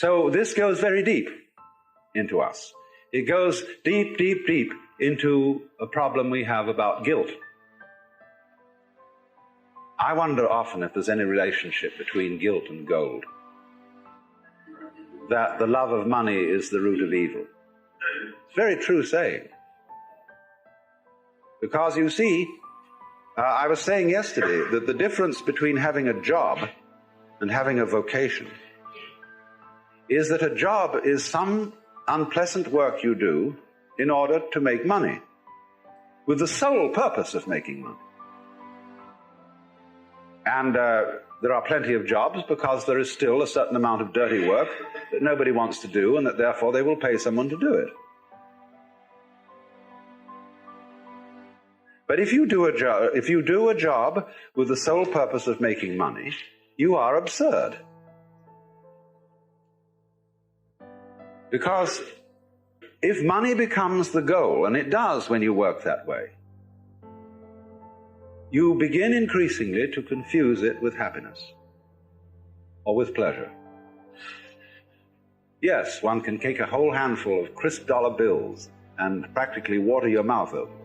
So this goes very deep into us. It goes deep, deep, deep into a problem we have about guilt. I wonder often if there's any relationship between guilt and gold. That the love of money is the root of evil. It's a very true saying. Because you see, I was saying yesterday that the difference between having a job and having a vocation is that a job is some unpleasant work you do in order to make money, with the sole purpose of making money. And there are plenty of jobs because there is still a certain amount of dirty work that nobody wants to do, and that therefore they will pay someone to do it. But if you do a job with the sole purpose of making money, you are absurd. Because if money becomes the goal, and it does when you work that way, you begin increasingly to confuse it with happiness or with pleasure. Yes, one can take a whole handful of crisp dollar bills and practically water your mouth over them.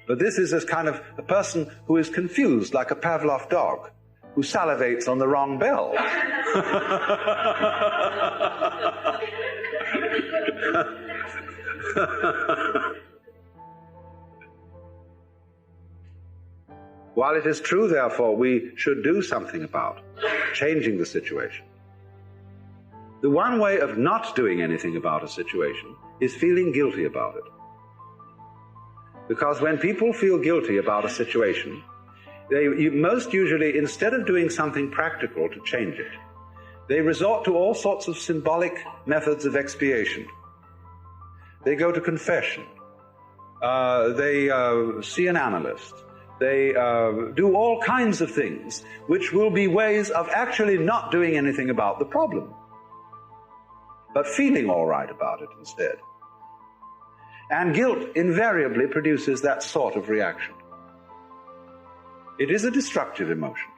But this is as kind of a person who is confused, like a Pavlov dog, who salivates on the wrong bell. While it is true, therefore, we should do something about changing the situation, the one way of not doing anything about a situation is feeling guilty about it. Because when people feel guilty about a situation, they most usually, instead of doing something practical to change it, they resort to all sorts of symbolic methods of expiation. They go to confession. They see an analyst. They do all kinds of things which will be ways of actually not doing anything about the problem, but feeling all right about it instead. And guilt invariably produces that sort of reaction. It is a destructive emotion.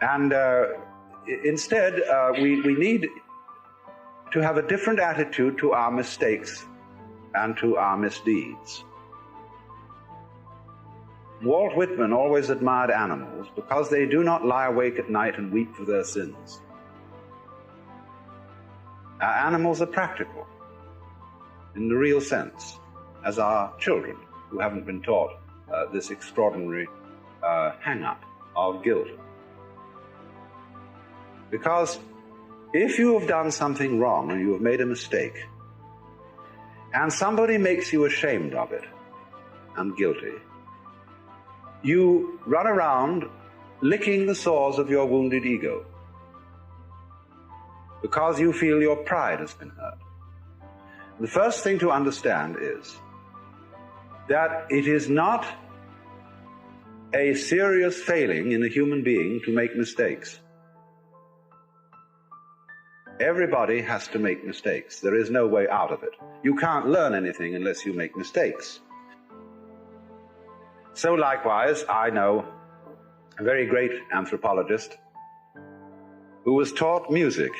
And instead, we need to have a different attitude to our mistakes and to our misdeeds. Walt Whitman always admired animals because they do not lie awake at night and weep for their sins. Our animals are practical in the real sense, as are children who haven't been taught this extraordinary hang-up of guilt. Because if you have done something wrong and you have made a mistake, and somebody makes you ashamed of it and guilty, you run around licking the sores of your wounded ego because you feel your pride has been hurt. The first thing to understand is that it is not a serious failing in a human being to make mistakes. Everybody has to make mistakes. There is no way out of it. You can't learn anything unless you make mistakes. So likewise, I know a very great anthropologist who was taught music,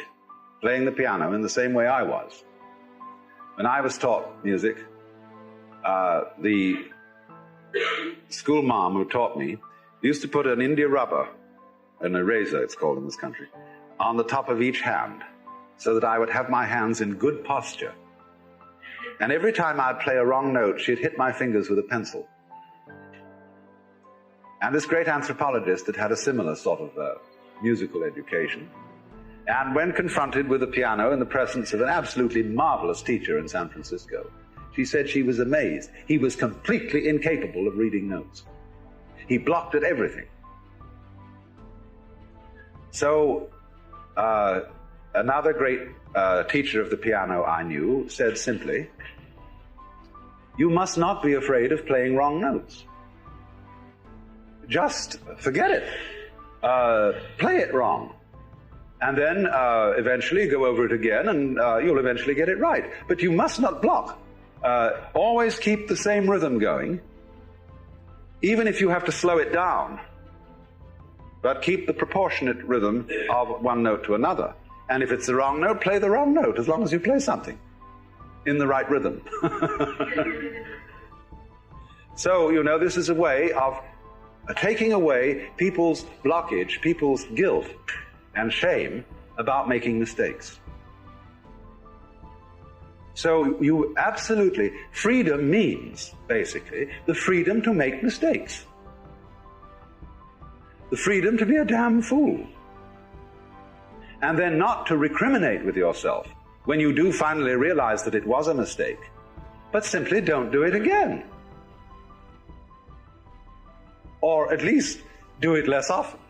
playing the piano, in the same way I was. When I was taught music, the school mom who taught me used to put an India rubber, an eraser it's called in this country, on the top of each hand so that I would have my hands in good posture. And every time I'd play a wrong note, she'd hit my fingers with a pencil. And this great anthropologist had had a similar sort of musical education. And when confronted with the piano in the presence of an absolutely marvelous teacher in San Francisco, she said she was amazed. He was completely incapable of reading notes. He blocked at everything. So another great teacher of the piano I knew said simply, "You must not be afraid of playing wrong notes. Just forget it. Play it wrong. And then eventually go over it again and you'll eventually get it right. But you must not block. Always keep the same rhythm going, even if you have to slow it down. But keep the proportionate rhythm of one note to another. And if it's the wrong note, play the wrong note, as long as you play something in the right rhythm. So, you know, this is a way of taking away people's blockage, people's guilt and shame about making mistakes. So you absolutely, freedom means, basically, the freedom to make mistakes. The freedom to be a damn fool. And then not to recriminate with yourself when you do finally realize that it was a mistake, but simply don't do it again. Or at least do it less often.